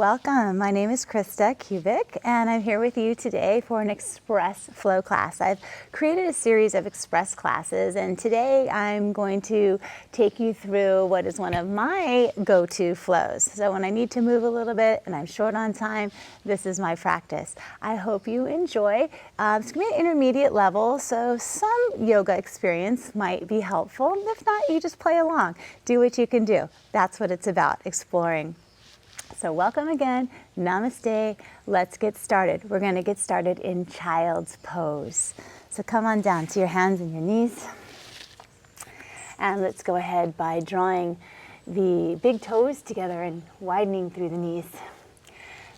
welcome. My name is Krista Kubik, and I'm here with you today for an Express Flow class. I've created a series of Express classes, and today I'm going to take you through what is one of my go-to flows. So when I need to move a little bit and I'm short on time, this is my practice. I hope you enjoy. It's going to be an intermediate level, so some yoga experience might be helpful. If not, you just play along. Do what you can do. That's what it's about, exploring. So welcome again, Namaste. Let's get started. We're going to get started in child's pose. So come on down to your hands and your knees. And let's go ahead by drawing the big toes together and widening through the knees.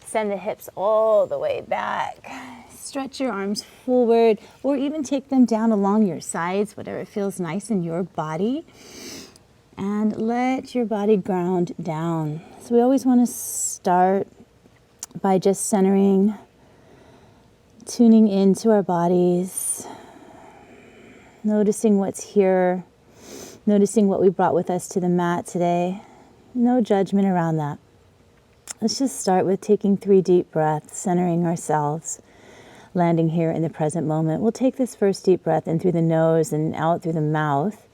Send the hips all the way back. Stretch your arms forward or even take them down along your sides, whatever feels nice in your body. And let your body ground down. So we always want to start by just centering, tuning into our bodies, noticing what's here, noticing what we brought with us to the mat today. No judgment around that. Let's just start with taking 3 deep breaths, centering ourselves, landing here in the present moment. We'll take this first deep breath in through the nose and out through the mouth.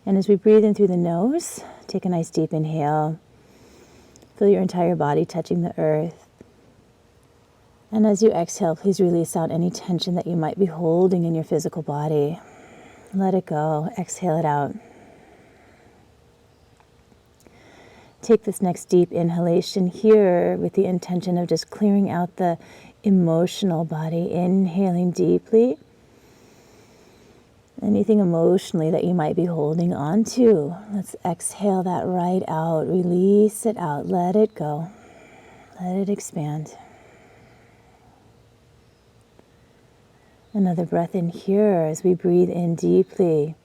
And as we breathe in through the nose, take a nice deep inhale. Feel your entire body touching the earth. And as you exhale, please release out any tension that you might be holding in your physical body. Let it go. Exhale it out. Take this next deep inhalation here with the intention of just clearing out the emotional body. Inhaling deeply. Anything emotionally that you might be holding on to, let's exhale that right out. Release it out. Let it go. Let it expand. Another breath in here as we breathe in deeply.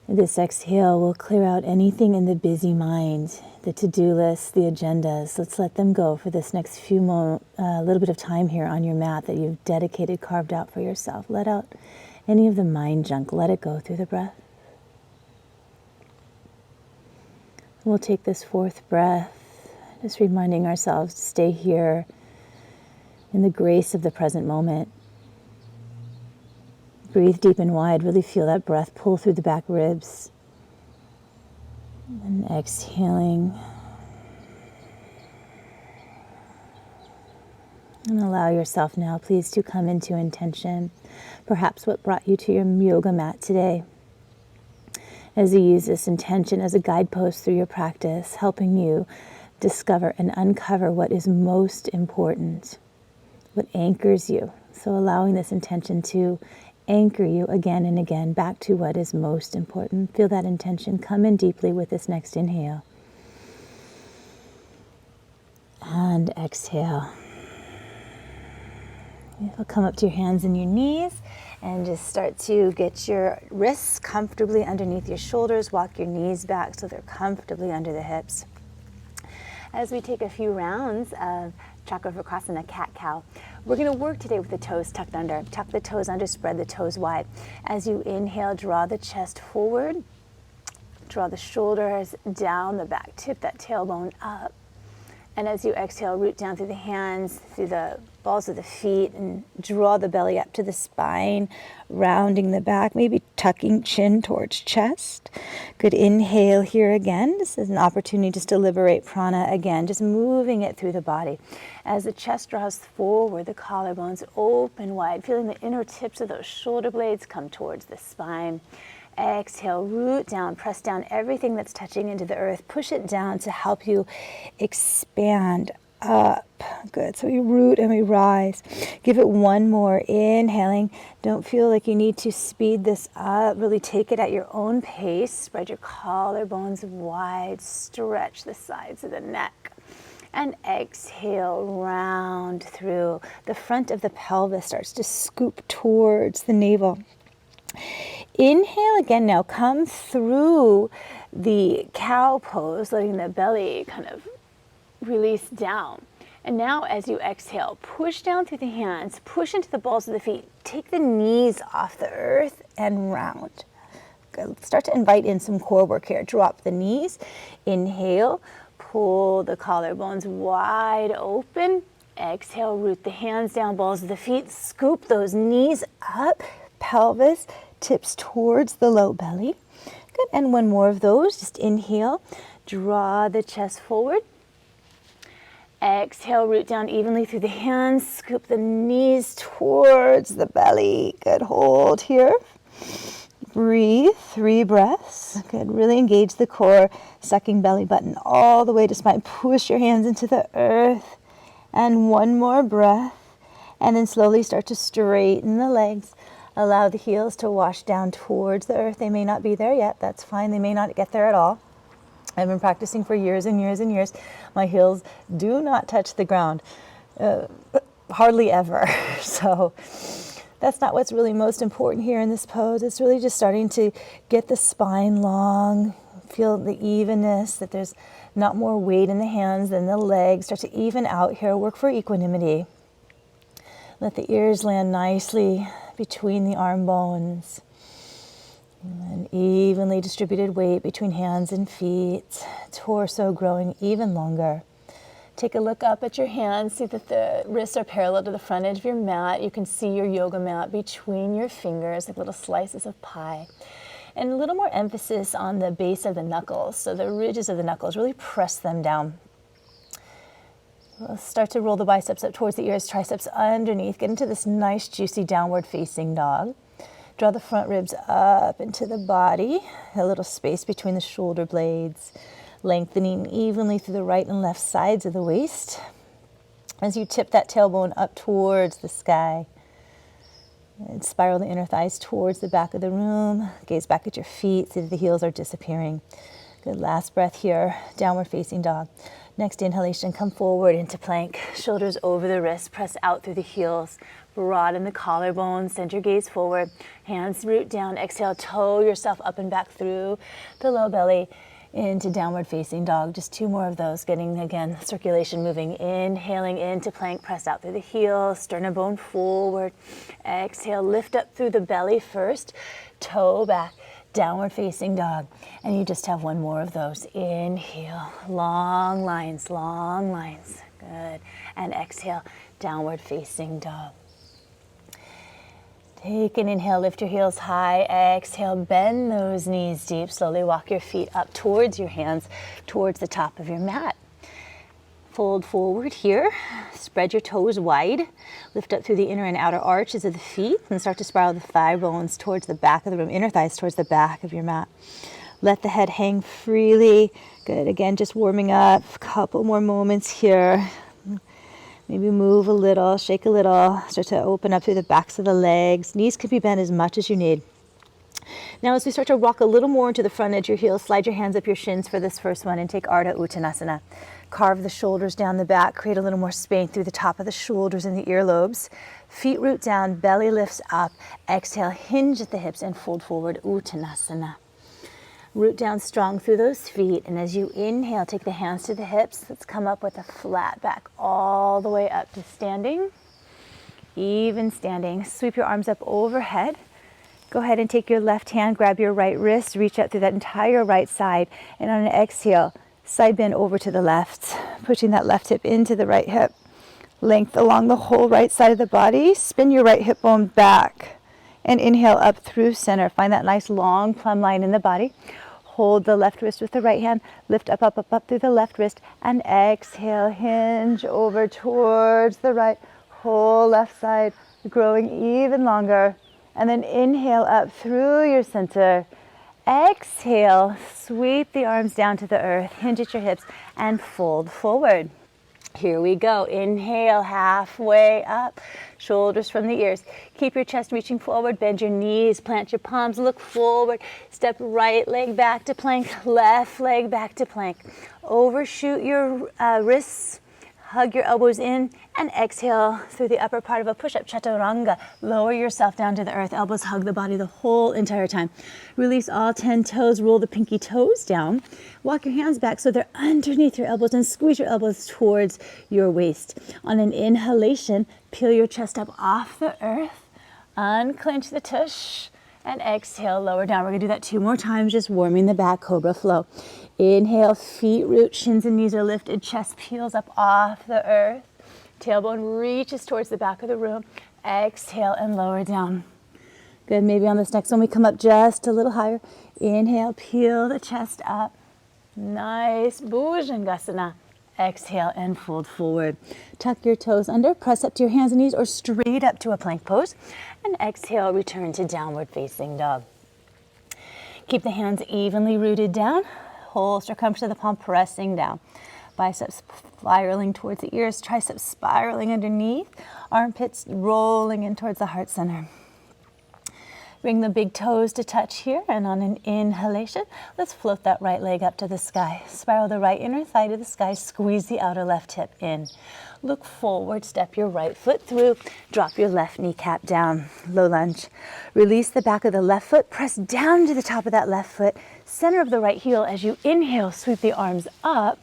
This exhale will clear out anything in the busy mind, the to-do lists, the agendas. Let's let them go for this next few little bit of time here on your mat that you've dedicated, carved out for yourself. Let out any of the mind junk. Let it go through the breath. We'll take this 4th breath, just reminding ourselves to stay here in the grace of the present moment. Breathe deep and wide. Really feel that breath pull through the back ribs. And exhaling. And allow yourself now, please, to come into intention. Perhaps what brought you to your yoga mat today. As you use this intention as a guidepost through your practice, helping you discover and uncover what is most important, what anchors you. So allowing this intention to anchor you again and again back to what is most important. Feel that intention come in deeply with this next inhale. And exhale. You'll come up to your hands and your knees and just start to get your wrists comfortably underneath your shoulders. Walk your knees back so they're comfortably under the hips. As we take a few rounds of Chakravarkrasana, cat-cow, we're going to work today with the toes tucked under. Tuck the toes under, spread the toes wide. As you inhale, draw the chest forward. Draw the shoulders down the back, tip that tailbone up. And as you exhale, root down through the hands, through the balls of the feet, and draw the belly up to the spine, rounding the back, maybe tucking chin towards chest. Good inhale here again. This is an opportunity just to liberate prana again, just moving it through the body. As the chest draws forward, the collarbones open wide, feeling the inner tips of those shoulder blades come towards the spine. Exhale, root down, press down everything that's touching into the earth. Push it down to help you expand up. Good. So we root and we rise. Give it one more. Inhaling. Don't feel like you need to speed this up. Really take it at your own pace. Spread your collarbones wide. Stretch the sides of the neck. And exhale, round through. The front of the pelvis starts to scoop towards the navel. Inhale again now. Come through the cow pose, letting the belly kind of release down. And now as you exhale, push down through the hands, push into the balls of the feet. Take the knees off the earth and round. Good. Start to invite in some core work here. Drop the knees. Inhale. Pull the collarbones wide open. Exhale, root the hands down, balls of the feet. Scoop those knees up, pelvis tips towards the low belly. Good, and one more of those. Just inhale, draw the chest forward. Exhale, root down evenly through the hands. Scoop the knees towards the belly. Good, hold here. Breathe, 3 breaths. Good, really engage the core, sucking belly button all the way to spine. Push your hands into the earth. And one more breath. And then slowly start to straighten the legs. Allow the heels to wash down towards the earth. They may not be there yet. That's fine. They may not get there at all. I've been practicing for years and years and years. My heels do not touch the ground. Hardly ever. So that's not what's really most important here in this pose. It's really just starting to get the spine long, feel the evenness, that there's not more weight in the hands than the legs. Start to even out here. Work for equanimity. Let the ears land nicely between the arm bones. And evenly distributed weight between hands and feet. Torso growing even longer. Take a look up at your hands. See that the wrists are parallel to the front edge of your mat. You can see your yoga mat between your fingers, like little slices of pie. And a little more emphasis on the base of the knuckles. So the ridges of the knuckles, really press them down. We'll start to roll the biceps up towards the ears, triceps underneath. Get into this nice, juicy downward facing dog. Draw the front ribs up into the body. A little space between the shoulder blades. Lengthening evenly through the right and left sides of the waist. As you tip that tailbone up towards the sky. And spiral the inner thighs towards the back of the room. Gaze back at your feet. See that the heels are disappearing. Good, last breath here. Downward facing dog. Next inhalation, come forward into plank. Shoulders over the wrists. Press out through the heels. Broaden the collarbones. Send your gaze forward. Hands root down. Exhale, toe yourself up and back through the low belly into downward facing dog. Just 2 more of those. Getting, again, circulation moving. Inhaling into plank. Press out through the heels. Sternum bone forward. Exhale, lift up through the belly first. Toe back. Downward facing dog. And you just have 1 more of those. Inhale. Long lines. Long lines. Good. And exhale. Downward facing dog. Take an inhale, lift your heels high. Exhale, bend those knees deep. Slowly walk your feet up towards your hands, towards the top of your mat. Fold forward here. Spread your toes wide. Lift up through the inner and outer arches of the feet and start to spiral the thigh bones towards the back of the room, inner thighs towards the back of your mat. Let the head hang freely. Good. Again, just warming up. A couple more moments here. Maybe move a little, shake a little, start to open up through the backs of the legs. Knees can be bent as much as you need. Now as we start to rock a little more into the front edge of your heels, slide your hands up your shins for this first one and take Ardha Uttanasana. Carve the shoulders down the back, create a little more space through the top of the shoulders and the earlobes. Feet root down, belly lifts up. Exhale, hinge at the hips and fold forward, Uttanasana. Root down strong through those feet, and as you inhale, take the hands to the hips. Let's come up with a flat back all the way up to standing. Even standing. Sweep your arms up overhead. Go ahead and take your left hand, grab your right wrist, reach out through that entire right side, and on an exhale, side bend over to the left, pushing that left hip into the right hip. Length along the whole right side of the body. Spin your right hip bone back. And inhale up through center. Find that nice long plumb line in the body. Hold the left wrist with the right hand. Lift up, up, up, up through the left wrist. And exhale, hinge over towards the right. Whole left side, growing even longer. And then inhale up through your center. Exhale, sweep the arms down to the earth. Hinge at your hips and fold forward. Here we go. Inhale, halfway up. Shoulders from the ears. Keep your chest reaching forward. Bend your knees. Plant your palms. Look forward. Step right leg back to plank. Left leg back to plank. Overshoot your wrists. Hug your elbows in and exhale through the upper part of a push-up, chaturanga. Lower yourself down to the earth. Elbows hug the body the whole entire time. Release all 10 toes. Roll the pinky toes down. Walk your hands back so they're underneath your elbows and squeeze your elbows towards your waist. On an inhalation, peel your chest up off the earth. Unclench the tush and exhale, lower down. We're going to do that 2 more times, just warming the back, cobra flow. Inhale, feet root, shins and knees are lifted, chest peels up off the earth. Tailbone reaches towards the back of the room. Exhale and lower down. Good, maybe on this next one we come up just a little higher. Inhale, peel the chest up. Nice, Bhujangasana. Exhale and fold forward. Tuck your toes under, press up to your hands and knees or straight up to a plank pose. And exhale, return to downward facing dog. Keep the hands evenly rooted down. Whole circumference of the palm pressing down. Biceps spiraling towards the ears, triceps spiraling underneath, armpits rolling in towards the heart center. Bring the big toes to touch here, and on an inhalation, let's float that right leg up to the sky. Spiral the right inner thigh to the sky, squeeze the outer left hip in. Look forward, step your right foot through, drop your left kneecap down, low lunge. Release the back of the left foot, press down to the top of that left foot, center of the right heel. As you inhale, sweep the arms up,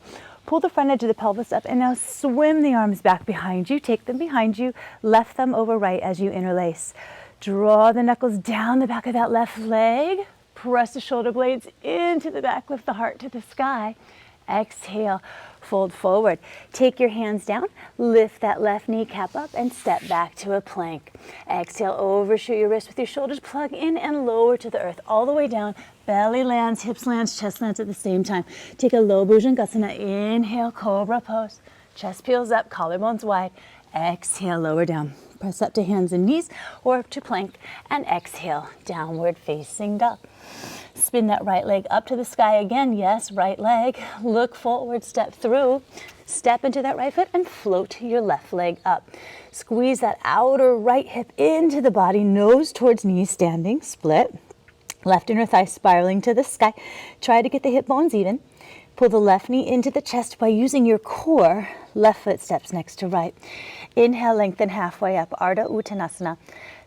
pull the front edge of the pelvis up, and now swim the arms back behind you. Take them behind you, left thumb over right as you interlace. Draw the knuckles down the back of that left leg. Press the shoulder blades into the back. Lift the heart to the sky. Exhale, fold forward. Take your hands down. Lift that left kneecap up and step back to a plank. Exhale, overshoot your wrist with your shoulders. Plug in and lower to the earth. All the way down. Belly lands, hips lands, chest lands at the same time. Take a low Bhujangasana. Inhale, cobra pose. Chest peels up, collarbones wide. Exhale, lower down. Press up to hands and knees or up to plank and exhale, downward facing dog. Spin that right leg up to the sky again. Yes, right leg. Look forward, step through. Step into that right foot and float your left leg up. Squeeze that outer right hip into the body, nose towards knees, standing, split. Left inner thigh spiraling to the sky. Try to get the hip bones even. Pull the left knee into the chest by using your core. Left foot steps next to right. Inhale, lengthen halfway up, Ardha Uttanasana.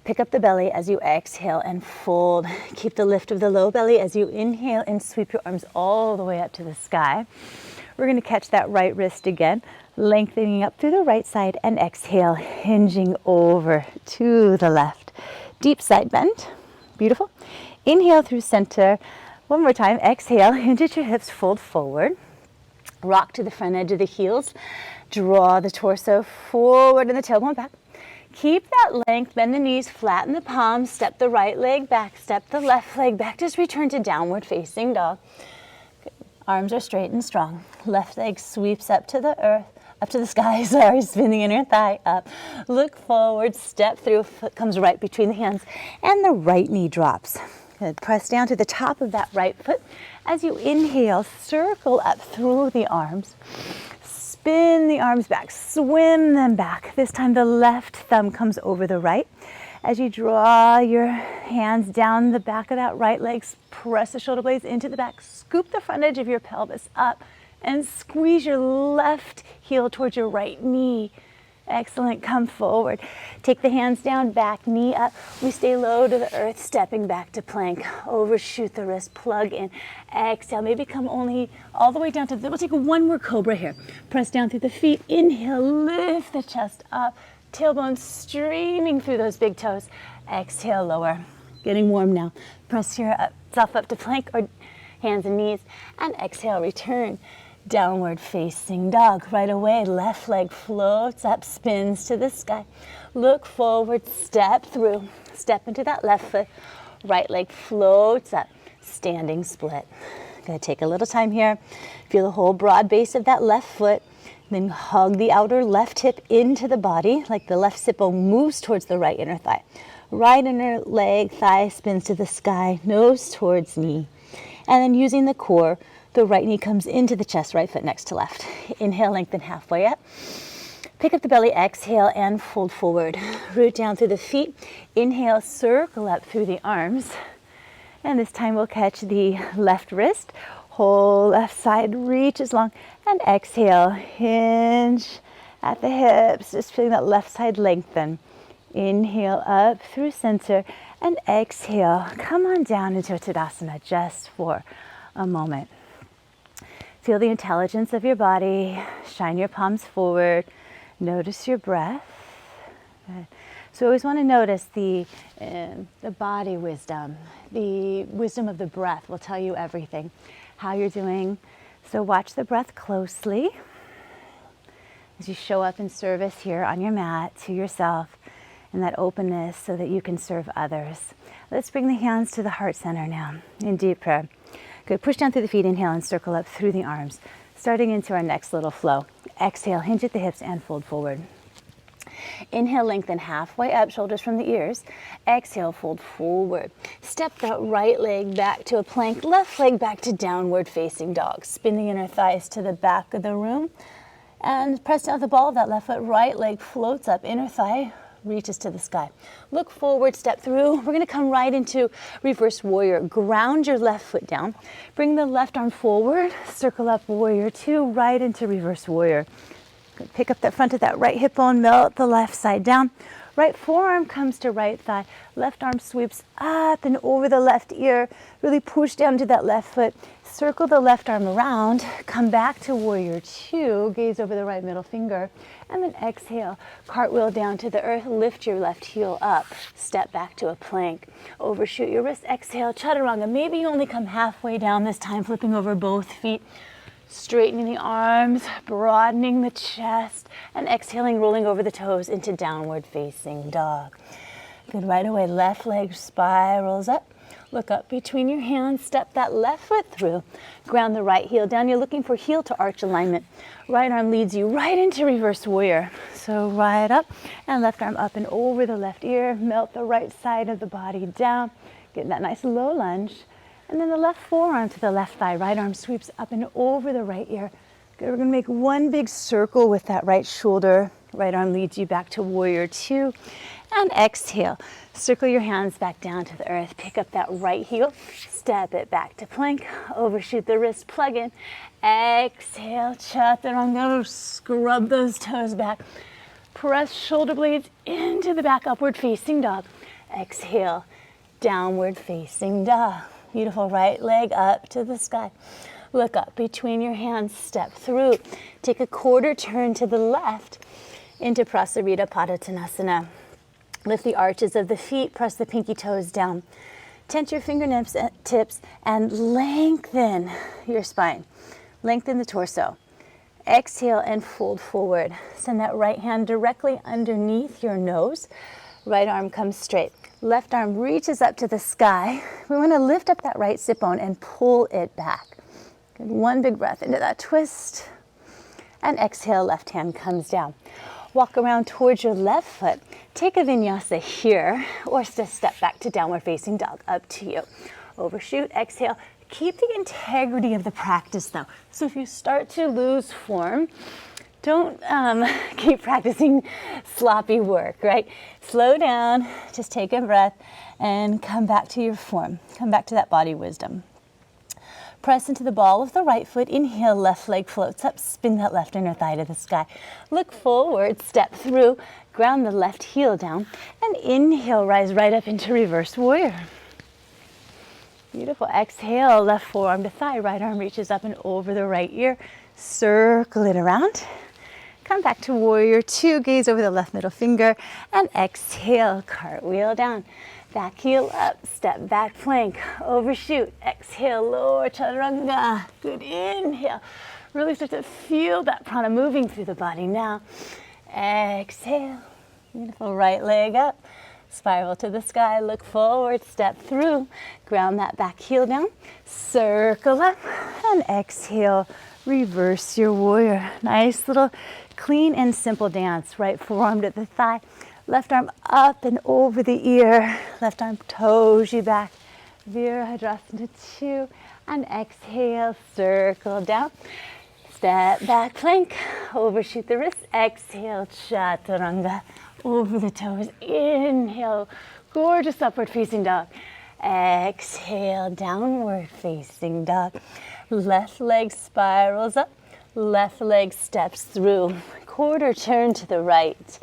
Pick up the belly as you exhale and fold. Keep the lift of the low belly as you inhale and sweep your arms all the way up to the sky. We're going to catch that right wrist again, lengthening up through the right side and exhale, hinging over to the left. Deep side bend. Beautiful. Inhale through center. One more time. Exhale, hinge at your hips, fold forward. Rock to the front edge of the heels. Draw the torso forward and the tailbone back. Keep that length, bend the knees, flatten the palms, step the right leg back, step the left leg back. Just return to downward facing dog. Good. Arms are straight and strong. Left leg sweeps up to the earth, up to the sky, spin the inner thigh up. Look forward, step through, foot comes right between the hands, and the right knee drops. Good. Press down to the top of that right foot. As you inhale, circle up through the arms. Spin the arms back, swim them back. This time the left thumb comes over the right. As you draw your hands down the back of that right leg, press the shoulder blades into the back, scoop the front edge of your pelvis up, and squeeze your left heel towards your right knee. Excellent, come forward. Take the hands down, back knee up. We stay low to the earth, stepping back to plank. Overshoot the wrist, plug in. Exhale, maybe come only all the way down to we'll take one more cobra here. Press down through the feet, inhale, lift the chest up. Tailbone streaming through those big toes. Exhale, lower. Getting warm now. Press yourself up to plank or hands and knees, and exhale, return. Downward facing dog. Right away, left leg floats up, spins to the sky. Look forward, step through, step into that left foot. Right leg floats up, standing split. Gonna take a little time here. Feel the whole broad base of that left foot. Then hug the outer left hip into the body, like the left sit bone moves towards the right inner thigh. Right inner leg, thigh spins to the sky, nose towards knee. And then using the core, the right knee comes into the chest, right foot next to left. Inhale, lengthen halfway up. Pick up the belly, exhale, and fold forward. Root down through the feet. Inhale, circle up through the arms. And this time we'll catch the left wrist. Whole left side reaches long. And exhale, hinge at the hips. Just feeling that left side lengthen. Inhale up through center. And exhale, come on down into Tadasana just for a moment. Feel the intelligence of your body. Shine your palms forward. Notice your breath. Good. So we always want to notice the body wisdom. The wisdom of the breath will tell you everything. How you're doing, So watch the breath closely as you show up in service here on your mat to yourself and that openness so that you can serve others. Let's bring the hands to the heart center now in deep prayer. Good. Push down through the feet, inhale, and circle up through the arms, starting into our next little flow. Exhale, hinge at the hips and fold forward. Inhale, lengthen halfway up, shoulders from the ears. Exhale, fold forward. Step that right leg back to a plank, left leg back to downward facing dog. Spin the inner thighs to the back of the room and press down the ball of that left foot. Right leg floats up, inner thigh reaches to the sky. Look forward, step through. We're going to come right into reverse warrior. Ground your left foot down. Bring the left arm forward. Circle up warrior two, right into reverse warrior. Good. Pick up that front of that right hip bone, melt the left side down. Right forearm comes to right thigh. Left arm sweeps up and over the left ear. Really push down to that left foot. Circle the left arm around. Come back to warrior two. Gaze over the right middle finger. And then exhale. Cartwheel down to the earth. Lift your left heel up. Step back to a plank. Overshoot your wrist. Exhale. Chaturanga. Maybe you only come halfway down this time. Flipping over both feet. Straightening the arms, broadening the chest, and exhaling, rolling over the toes into downward facing dog. Good, right away, left leg spirals up. Look up between your hands, step that left foot through. Ground the right heel down. You're looking for heel to arch alignment. Right arm leads you right into reverse warrior. So right up and left arm up and over the left ear. Melt the right side of the body down. Get that nice low lunge. And then the left forearm to the left thigh. Right arm sweeps up and over the right ear. Good. We're going to make one big circle with that right shoulder. Right arm leads you back to warrior two. And exhale. Circle your hands back down to the earth. Pick up that right heel. Step it back to plank. Overshoot the wrist. Plug in. Exhale. Chaturanga. Scrub those toes back. Press shoulder blades into the back. Upward facing dog. Exhale. Downward facing dog. Beautiful, right leg up to the sky. Look up between your hands, step through. Take a quarter turn to the left into Prasarita Padottanasana. Lift the arches of the feet, press the pinky toes down. Tent your fingertips and lengthen your spine. Lengthen the torso. Exhale and fold forward. Send that right hand directly underneath your nose. Right arm comes straight. Left arm reaches up to the sky. We want to lift up that right sit bone and pull it back. Good. One big breath into that twist. And exhale, left hand comes down. Walk around towards your left foot. Take a vinyasa here or just step back to downward facing dog. Up to you. Overshoot, exhale. Keep the integrity of the practice though. So if you start to lose form, don't keep practicing sloppy work, right? Slow down, just take a breath and come back to your form. Come back to that body wisdom. Press into the ball of the right foot. Inhale, left leg floats up. Spin that left inner thigh to the sky. Look forward, step through. Ground the left heel down. And inhale, rise right up into reverse warrior. Beautiful. Exhale, left forearm to thigh. Right arm reaches up and over the right ear. Circle it around. Come back to warrior two, gaze over the left middle finger, and exhale, cartwheel down. Back heel up, step back plank, overshoot, exhale, lower chaturanga. Good, inhale. Really start to feel that prana moving through the body now. Exhale, beautiful, right leg up. Spiral to the sky, look forward, step through. Ground that back heel down, circle up, and exhale. Reverse your warrior. Nice little clean and simple dance. Right forearm to the thigh. Left arm up and over the ear. Left arm toes you back. Virabhadrasana 2. And exhale, circle down. Step back plank. Overshoot the wrist. Exhale, chaturanga. Over the toes. Inhale, gorgeous upward facing dog. Exhale, downward facing dog. Left leg spirals up, left leg steps through. Quarter turn to the right.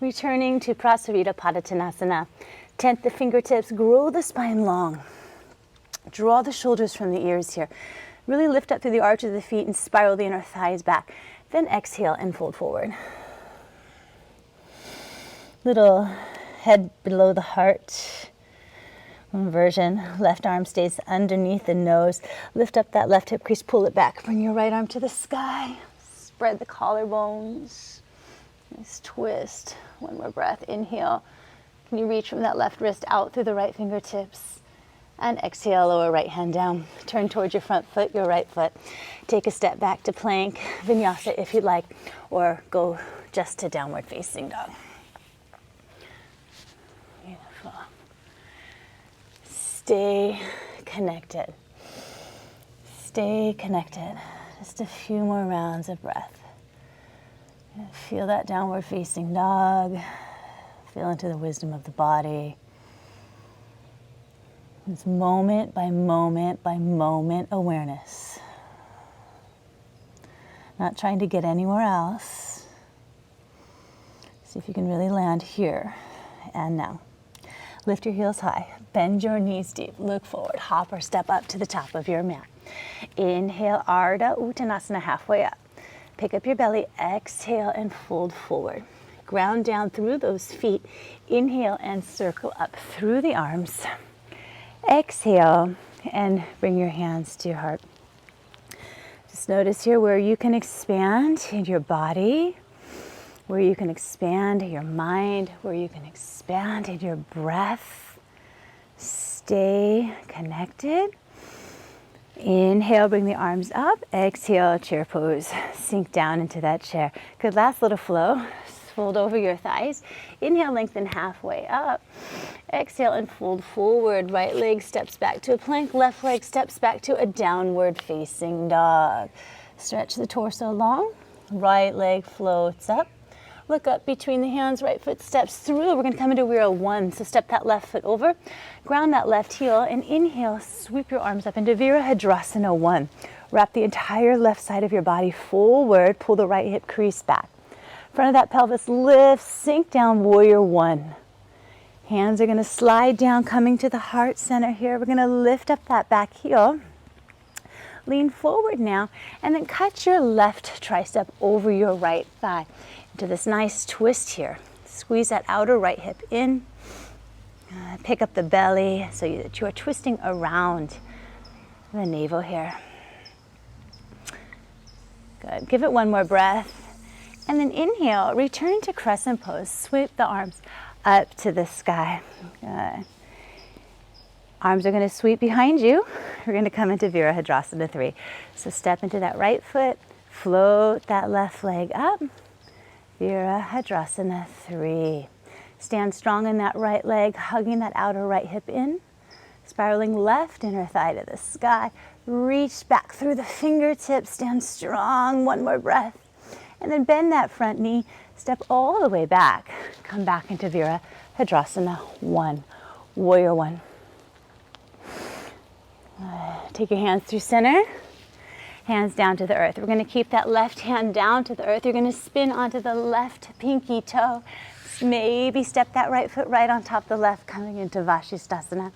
Returning to Prasarita Padottanasana. Tent the fingertips, grow the spine long. Draw the shoulders from the ears here. Really lift up through the arches of the feet and spiral the inner thighs back. Then exhale and fold forward. Little head below the heart. Inversion, left arm stays underneath the nose. Lift up that left hip crease, pull it back. Bring your right arm to the sky. Spread the collarbones. Nice twist. One more breath. Inhale. Can you reach from that left wrist out through the right fingertips? And exhale, lower right hand down. Turn towards your front foot, your right foot. Take a step back to plank, vinyasa if you'd like, or go just to downward facing dog. Beautiful. Stay connected. Stay connected. Just a few more rounds of breath. Feel that downward facing dog. Feel into the wisdom of the body. It's moment by moment by moment awareness. Not trying to get anywhere else. See if you can really land here and now. Lift your heels high, bend your knees deep, look forward, hop or step up to the top of your mat. Inhale, Ardha Uttanasana, halfway up. Pick up your belly, exhale and fold forward. Ground down through those feet. Inhale and circle up through the arms. Exhale and bring your hands to your heart. Just notice here where you can expand in your body, where you can expand in your mind, where you can expand in your breath. Stay connected. Inhale, bring the arms up. Exhale, chair pose. Sink down into that chair. Good, last little flow. Fold over your thighs. Inhale, lengthen halfway up. Exhale and fold forward. Right leg steps back to a plank. Left leg steps back to a downward facing dog. Stretch the torso long. Right leg floats up. Look up between the hands, right foot steps through. We're gonna come into Vira 1. So step that left foot over, ground that left heel, and inhale, sweep your arms up into Virabhadrasana 1. Wrap the entire left side of your body forward, pull the right hip crease back. Front of that pelvis lifts, sink down, Warrior 1. Hands are gonna slide down, coming to the heart center here. We're gonna lift up that back heel. Lean forward now, and then cut your left tricep over your right thigh into this nice twist here. Squeeze that outer right hip in. Pick up the belly so that you are twisting around the navel here. Good. Give it one more breath. And then inhale, return to crescent pose. Sweep the arms up to the sky. Good. Arms are going to sweep behind you. We're going to come into Virabhadrasana 3. So step into that right foot, float that left leg up. Virabhadrasana 3. Stand strong in that right leg, hugging that outer right hip in. Spiraling left inner thigh to the sky. Reach back through the fingertips. Stand strong. One more breath. And then bend that front knee. Step all the way back. Come back into Virabhadrasana 1. Warrior 1. Take your hands through center, hands down to the earth. We're going to keep that left hand down to the earth. You're going to spin onto the left pinky toe. Maybe step that right foot right on top of the left, coming into Vashisthasana.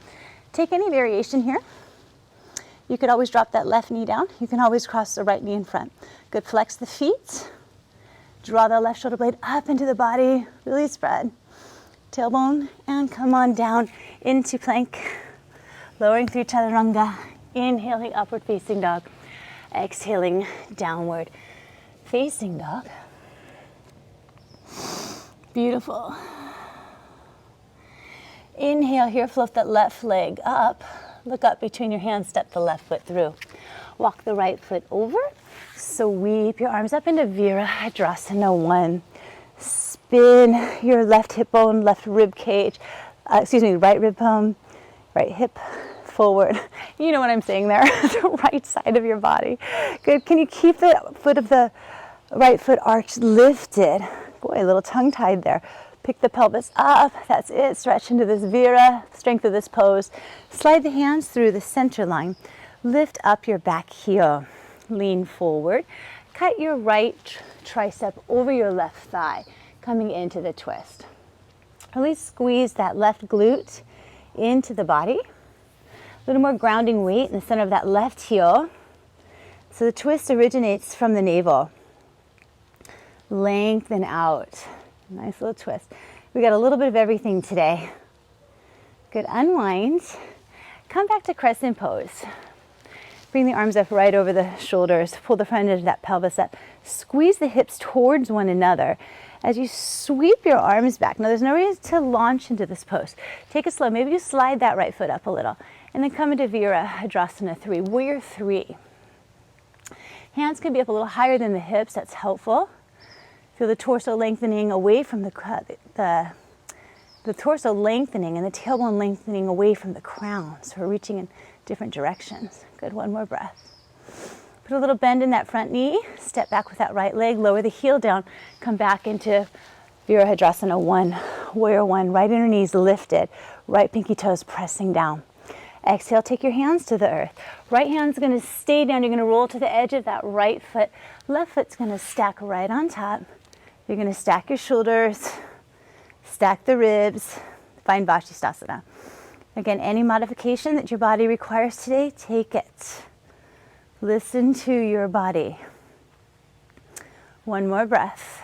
Take any variation here. You could always drop that left knee down. You can always cross the right knee in front. Good, flex the feet. Draw the left shoulder blade up into the body. Really spread. Tailbone, and come on down into plank. Lowering through chaturanga, inhaling upward facing dog, exhaling downward facing dog. Beautiful. Inhale here, float that left leg up. Look up between your hands, step the left foot through. Walk the right foot over. Sweep your arms up into Virabhadrasana 1. Spin your left hip bone, left rib cage, right rib bone, right hip forward. You know what I'm saying there, the right side of your body. Good, can you keep the foot of the right foot arch lifted? Boy, a little tongue-tied there. Pick the pelvis up, that's it. Stretch into this Vira, strength of this pose. Slide the hands through the center line. Lift up your back heel. Lean forward. Cut your right tricep over your left thigh, coming into the twist. Really squeeze that left glute into the body. A little more grounding weight in the center of that left heel. So the twist originates from the navel. Lengthen out. Nice little twist. We got a little bit of everything today. Good, unwind. Come back to crescent pose. Bring the arms up right over the shoulders. Pull the front edge of that pelvis up. Squeeze the hips towards one another as you sweep your arms back. Now there's no reason to launch into this pose. Take it slow. Maybe you slide that right foot up a little. And then come into Virabhadrasana 3, Warrior 3. Hands can be up a little higher than the hips. That's helpful. Feel the torso lengthening away from the torso lengthening and the tailbone lengthening away from the crown. So we're reaching in different directions. Good, one more breath. Put a little bend in that front knee. Step back with that right leg. Lower the heel down. Come back into Virabhadrasana 1, Warrior 1. Right inner knees lifted. Right pinky toes pressing down. Exhale, take your hands to the earth. Right hand's going to stay down. You're going to roll to the edge of that right foot. Left foot's going to stack right on top. You're going to stack your shoulders. Stack the ribs, find Vashisthasana. Again, any modification that your body requires today, take it. Listen to your body. One more breath.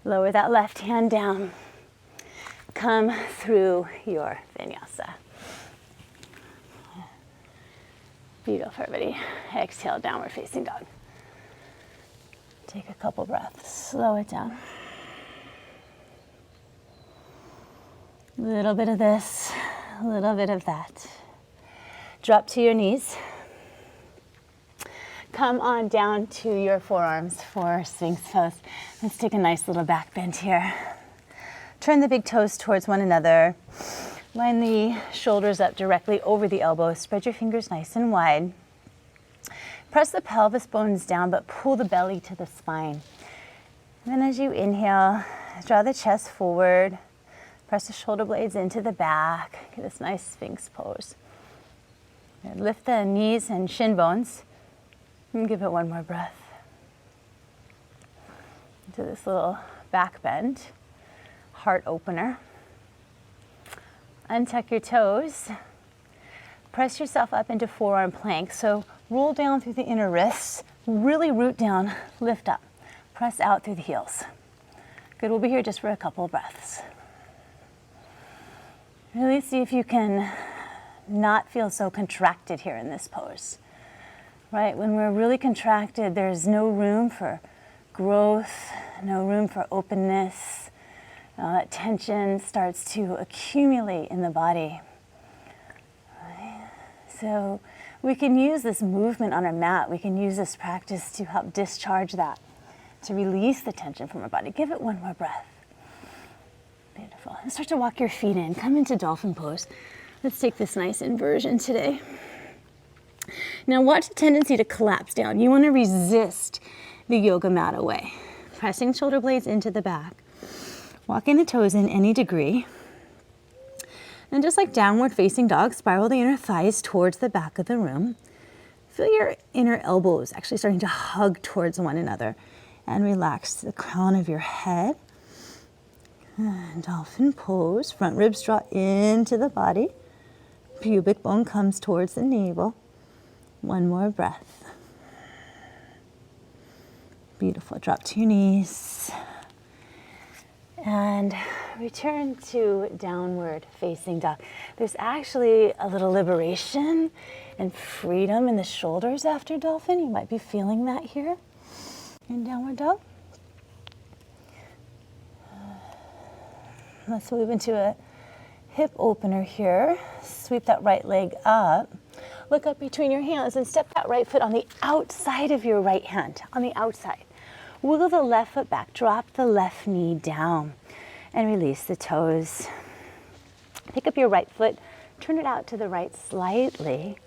Lower that left hand down. Come through your vinyasa. Beautiful, everybody. Exhale, downward facing dog. Take a couple breaths, slow it down. A little bit of this, a little bit of that. Drop to your knees. Come on down to your forearms for Sphinx pose. Let's take a nice little back bend here. Turn the big toes towards one another. Line the shoulders up directly over the elbows. Spread your fingers nice and wide. Press the pelvis bones down, but pull the belly to the spine. And then as you inhale, draw the chest forward. Press the shoulder blades into the back. Get this nice Sphinx pose. And lift the knees and shin bones. And give it one more breath. Into this little back bend, heart opener. Untuck your toes. Press yourself up into forearm plank. So roll down through the inner wrists. Really root down, lift up. Press out through the heels. Good, we'll be here just for a couple of breaths. Really see if you can not feel so contracted here in this pose, right? When we're really contracted, there's no room for growth, no room for openness. That tension starts to accumulate in the body. Right? So we can use this movement on our mat. We can use this practice to help discharge that, to release the tension from our body. Give it one more breath. Beautiful. And start to walk your feet in. Come into dolphin pose. Let's take this nice inversion today. Now watch the tendency to collapse down. You want to resist the yoga mat away. Pressing shoulder blades into the back. Walking the toes in any degree. And just like downward facing dog, spiral the inner thighs towards the back of the room. Feel your inner elbows actually starting to hug towards one another. And relax the crown of your head. And dolphin pose, front ribs draw into the body. Pubic bone comes towards the navel. One more breath. Beautiful, drop to your knees. And return to downward facing dog. There's actually a little liberation and freedom in the shoulders after dolphin. You might be feeling that here in downward dog. Let's move into a hip opener here. Sweep that right leg up. Look up between your hands and step that right foot on the outside of your right hand, on the outside. Wiggle the left foot back. Drop the left knee down and release the toes. Pick up your right foot. Turn it out to the right slightly.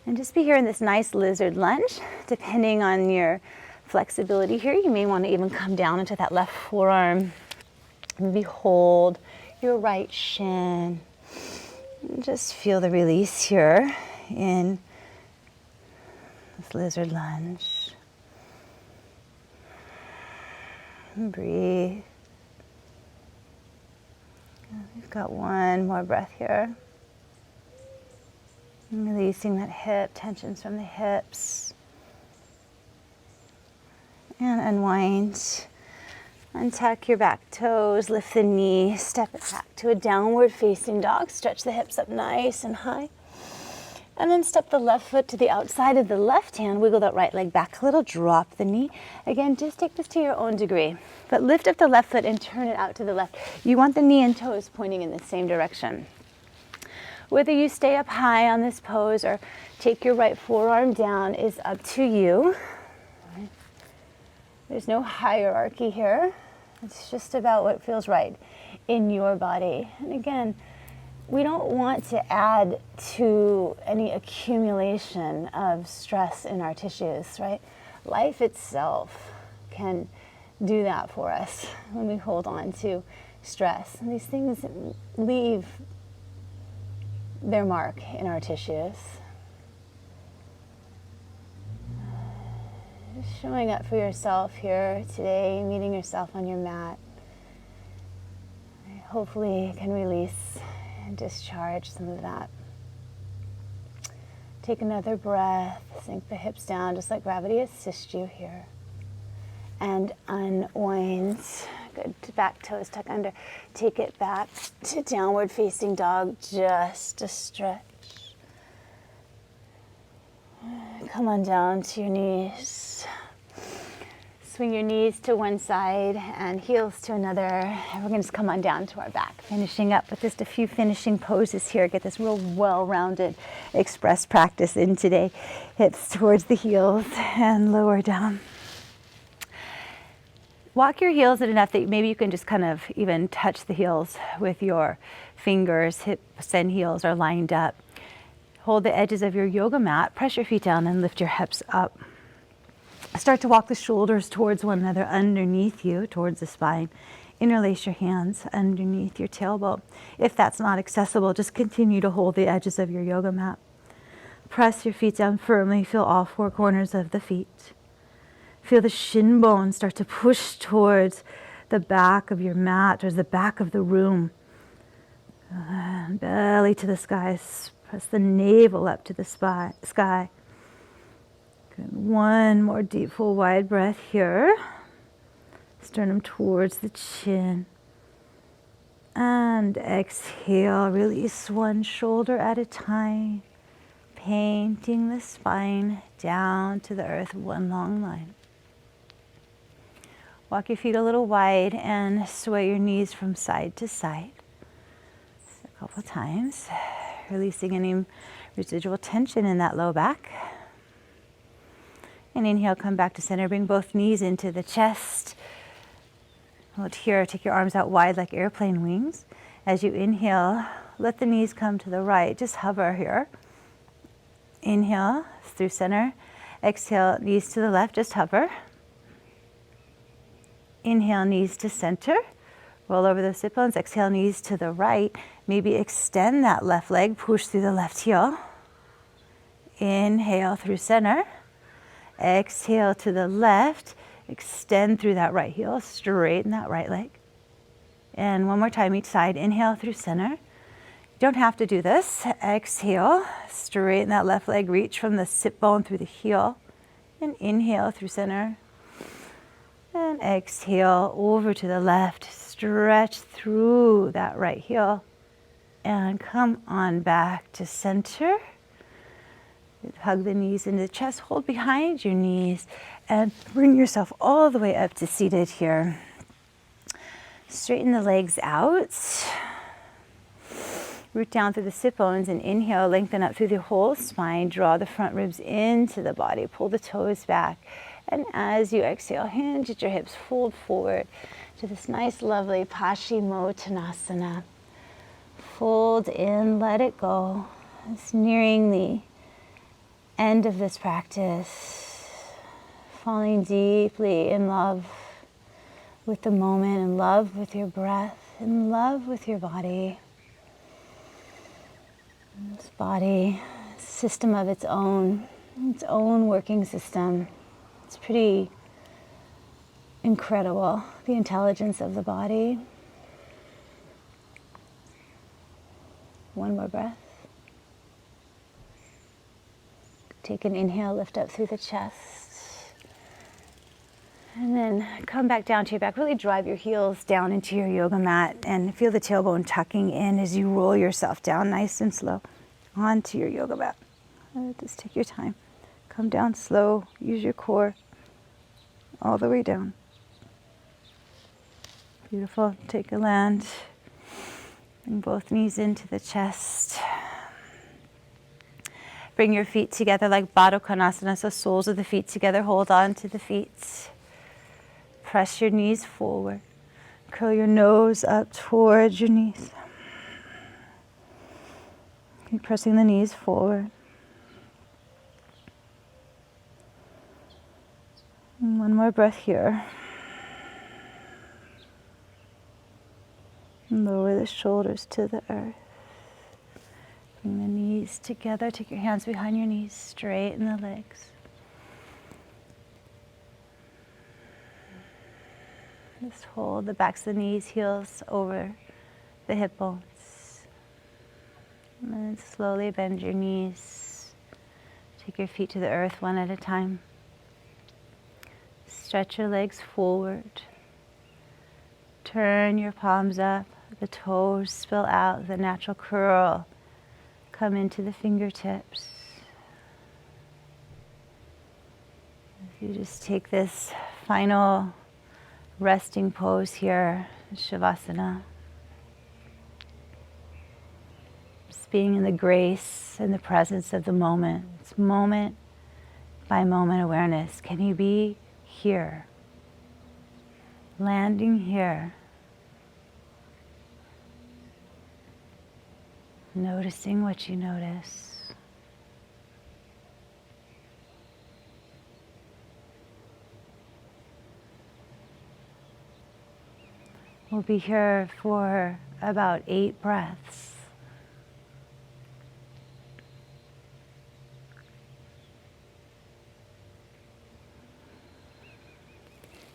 And just be here in this nice lizard lunge. Depending on your flexibility here, you may want to even come down into that left forearm. Maybe hold your right shin. And just feel the release here in this lizard lunge. And breathe. We've got one more breath here. And releasing that hip, tensions from the hips. And unwind. Untuck your back toes, lift the knee, step it back to a downward facing dog. Stretch the hips up nice and high. And then step the left foot to the outside of the left hand. Wiggle that right leg back a little, drop the knee. Again, just take this to your own degree. But lift up the left foot and turn it out to the left. You want the knee and toes pointing in the same direction. Whether you stay up high on this pose or take your right forearm down is up to you. There's no hierarchy here. It's just about what feels right in your body. And again, we don't want to add to any accumulation of stress in our tissues, right? Life itself can do that for us when we hold on to stress. And these things leave their mark in our tissues. Just showing up for yourself here today, meeting yourself on your mat. Hopefully can release and discharge some of that. Take another breath, sink the hips down, just like gravity assists you here. And unwind. Good, back toes tuck under. Take it back to downward facing dog, just a stretch. Come on down to your knees. Swing your knees to one side and heels to another. And we're going to just come on down to our back, finishing up with just a few finishing poses here. Get this real well-rounded express practice in today. Hips towards the heels and lower down. Walk your heels at enough that maybe you can just kind of even touch the heels with your fingers. Hips and heels are lined up. Hold the edges of your yoga mat, press your feet down and lift your hips up. Start to walk the shoulders towards one another underneath you, towards the spine. Interlace your hands underneath your tailbone. If that's not accessible, just continue to hold the edges of your yoga mat. Press your feet down firmly. Feel all four corners of the feet. Feel the shin bones start to push towards the back of your mat, towards the back of the room. Belly to the sky. Press the navel up to the sky. Good. One more deep, full, wide breath here. Sternum towards the chin. And exhale. Release one shoulder at a time. Painting the spine down to the earth, one long line. Walk your feet a little wide and sway your knees from side to side. Just a couple times. Releasing any residual tension in that low back. And inhale, come back to center. Bring both knees into the chest. Hold here, take your arms out wide like airplane wings. As you inhale, let the knees come to the right. Just hover here. Inhale through center. Exhale, knees to the left, just hover. Inhale, knees to center. Roll over those sit bones. Exhale, knees to the right. Maybe extend that left leg, push through the left heel. Inhale through center. Exhale to the left. Extend through that right heel. Straighten that right leg. And one more time each side. Inhale through center. You don't have to do this. Exhale. Straighten that left leg. Reach from the sit bone through the heel. And inhale through center. And exhale over to the left. Stretch through that right heel. And come on back to center. Hug the knees into the chest. Hold behind your knees. And bring yourself all the way up to seated here. Straighten the legs out. Root down through the sit bones and inhale. Lengthen up through the whole spine. Draw the front ribs into the body. Pull the toes back. And as you exhale, hinge at your hips, fold forward to this nice, lovely Paschimottanasana. Fold in, let it go. It's nearing the end of this practice. Falling deeply in love with the moment, in love with your breath, in love with your body. This body, system of its own working system. It's pretty incredible, the intelligence of the body. One more breath. Take an inhale, lift up through the chest. And then come back down to your back. Really drive your heels down into your yoga mat and feel the tailbone tucking in as you roll yourself down nice and slow onto your yoga mat. Just take your time. Come down slow. Use your core all the way down. Beautiful. Take a land. Bring both knees into the chest. Bring your feet together like Baddha Konasana, so soles of the feet together. Hold on to the feet. Press your knees forward. Curl your nose up towards your knees. Keep pressing the knees forward. And one more breath here. And lower the shoulders to the earth. Bring the knees together. Take your hands behind your knees. Straighten the legs. Just hold the backs of the knees, heels over the hip bones. And then slowly bend your knees. Take your feet to the earth one at a time. Stretch your legs forward. Turn your palms up. The toes spill out. The natural curl. Come into the fingertips. If you just take this final resting pose here, Shavasana. Just being in the grace and the presence of the moment. It's moment by moment awareness. Can you be here? Landing here. Noticing what you notice. We'll be here for about 8 breaths.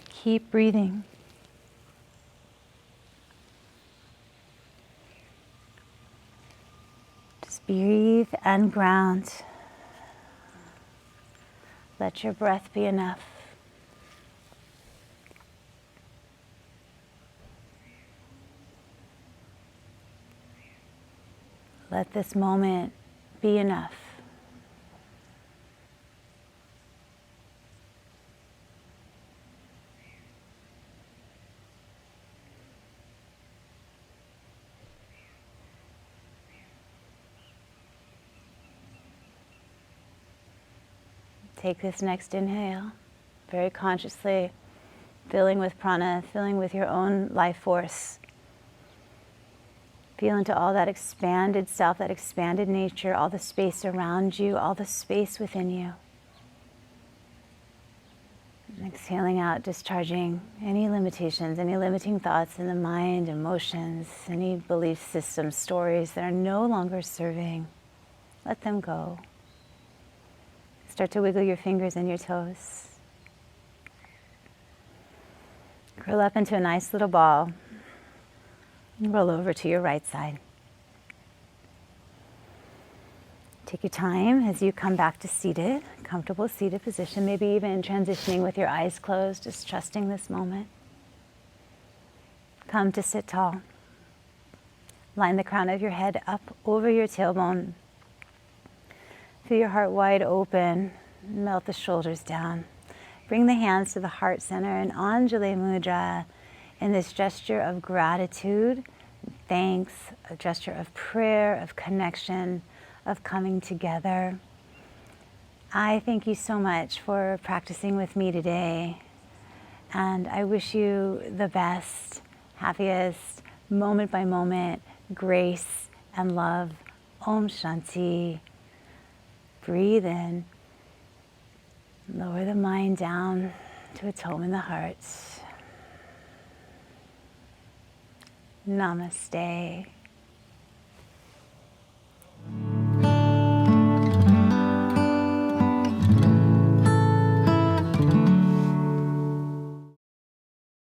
Keep breathing. Just breathe and ground. Let your breath be enough. Let this moment be enough. Take this next inhale, very consciously, filling with prana, filling with your own life force. Feel into all that expanded self, that expanded nature, all the space around you, all the space within you. And exhaling out, discharging any limitations, any limiting thoughts in the mind, emotions, any belief systems, stories that are no longer serving. Let them go. Start to wiggle your fingers and your toes. Curl up into a nice little ball. And roll over to your right side. Take your time as you come back to seated, comfortable seated position, maybe even transitioning with your eyes closed, just trusting this moment. Come to sit tall. Line the crown of your head up over your tailbone. Feel your heart wide open. Melt the shoulders down. Bring the hands to the heart center in Anjali Mudra. In this gesture of gratitude, thanks, a gesture of prayer, of connection, of coming together. I thank you so much for practicing with me today. And I wish you the best, happiest, moment by moment, grace and love. Om Shanti. Breathe in. Lower the mind down to its home in the heart. Namaste.